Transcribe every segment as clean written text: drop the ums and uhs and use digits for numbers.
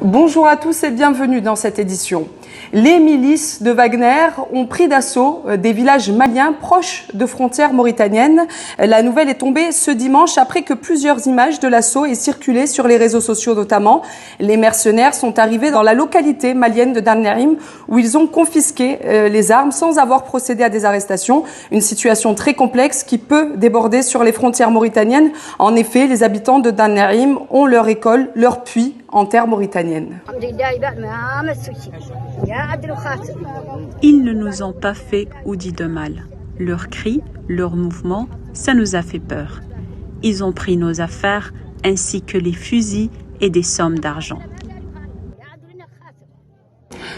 Bonjour à tous et bienvenue dans cette édition. Les milices de Wagner ont pris d'assaut des villages maliens proches de frontières mauritaniennes. La nouvelle est tombée ce dimanche après que plusieurs images de l'assaut aient circulé sur les réseaux sociaux notamment. Les mercenaires sont arrivés dans la localité malienne de Dannerim où ils ont confisqué les armes sans avoir procédé à des arrestations. Une situation très complexe qui peut déborder sur les frontières mauritaniennes. En effet, les habitants de Dannerim ont leur école, leur puits en terre mauritanienne. Ils ne nous ont pas fait ou dit de mal. Leurs cris, leurs mouvements, ça nous a fait peur. Ils ont pris nos affaires ainsi que les fusils et des sommes d'argent.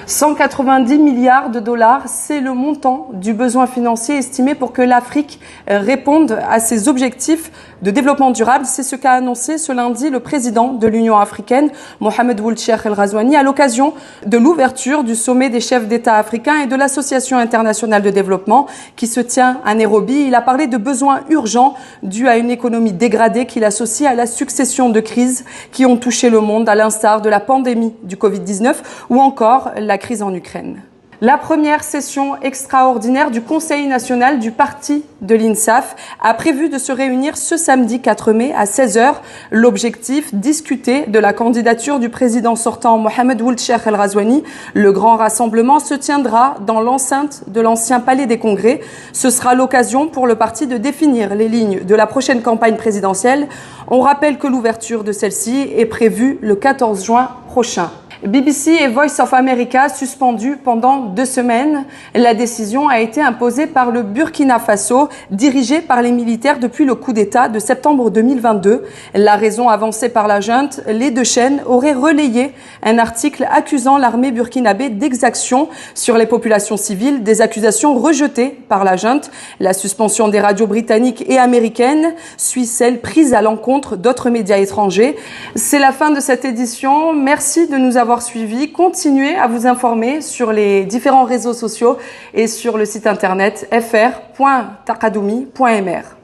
190 milliards de dollars, c'est le montant du besoin financier estimé pour que l'Afrique réponde à ses objectifs de développement durable. C'est ce qu'a annoncé ce lundi le président de l'Union africaine, Mohamed Ould Cheikh El Ghazouani, à l'occasion de l'ouverture du sommet des chefs d'État africains et de l'Association internationale de développement qui se tient à Nairobi. Il a parlé de besoins urgents dus à une économie dégradée qu'il associe à la succession de crises qui ont touché le monde, à l'instar de la pandémie du Covid-19 ou encore la crise en Ukraine. La première session extraordinaire du Conseil national du parti de l'INSAF a prévu de se réunir ce samedi 4 mai à 16h. L'objectif, discuter de la candidature du président sortant Mohamed Ould Cheikh El Ghazouani. Le grand rassemblement se tiendra dans l'enceinte de l'ancien palais des congrès. Ce sera l'occasion pour le parti de définir les lignes de la prochaine campagne présidentielle. On rappelle que l'ouverture de celle-ci est prévue le 14 juin prochain. BBC et Voice of America suspendus pendant 2 semaines. La décision a été imposée par le Burkina Faso, dirigé par les militaires depuis le coup d'État de septembre 2022. La raison avancée par la junte, les 2 chaînes auraient relayé un article accusant l'armée burkinabé d'exactions sur les populations civiles, des accusations rejetées par la junte. La suspension des radios britanniques et américaines suit celle prise à l'encontre d'autres médias étrangers. C'est la fin de cette édition. Merci de nous avoir suivis. Continuez à vous informer sur les différents réseaux sociaux et sur le site internet fr.taqadoumi.mr.